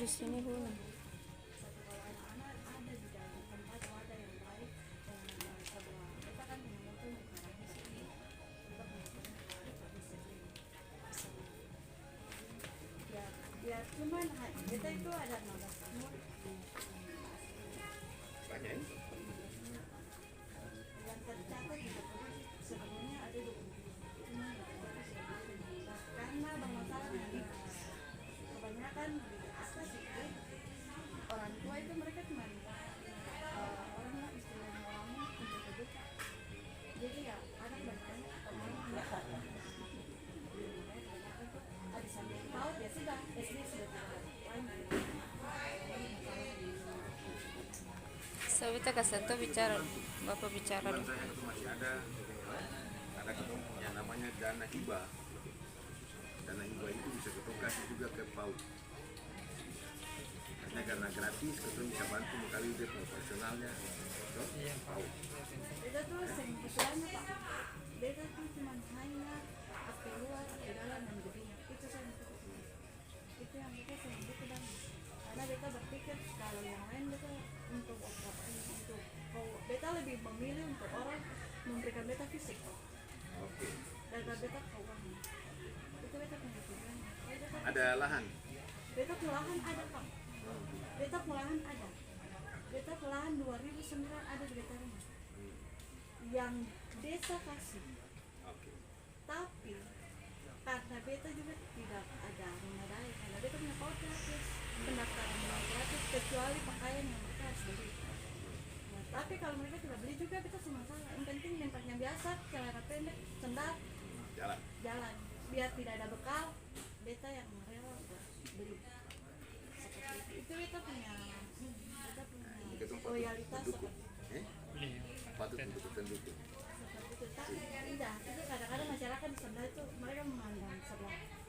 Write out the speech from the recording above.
di sini Bun. Ya cuman kita itu ada 16 semua Banyak ini. yang tercatat di sebelumnya ada 20 karena bang masalah kebanyakan di atas itu orang tua itu mereka cuma orang lah istilahnya orangnya untuk kebuka jadi ya anak banyak orang ada sambil paut ya sudah SD sudah Sabita Kasanto bicara, Bapak bicara Teman dong. saya itu masih ada ketemu punya namanya dana hibah. Dana hibah itu bisa ketemu kasih juga ke PAUD. Karena gratis, ketemu bisa bantu mengkali dia profesionalnya. PAUD. beda tuh kesimpulannya pak beda tuh cuma hanya aspek luar aspek dalam dan gedung itu saya itu yang kita sering itu dan karena beta berpikir kalau yang lain beta untuk apa untuk beta lebih memilih untuk orang memberikan beta fisik Oke. daripada beta keuangan itu beta punya tujuan Ada lahan. beta pelahan ada pak beta pelahan ada beta pelahan 2009 ada di beta rumah yang desa kasih Oke. tapi karena beta juga tidak ada memadai karena beta punya paut gratis pendaftaran paut gratis kecuali pakaian yang mereka harus beli nah, tapi kalau mereka tidak beli juga beta semua masalah yang penting tempatnya biasa celana pendek sendal Jalan. jalan biar tidak ada bekal beta yang rela untuk beli seperti itu beta punya Itu tempat loyalitas pendukung. seperti Patut untuk pendukung. itu tapi tidak itu kadang-kadang masyarakat di sendal itu mereka memandang sebelah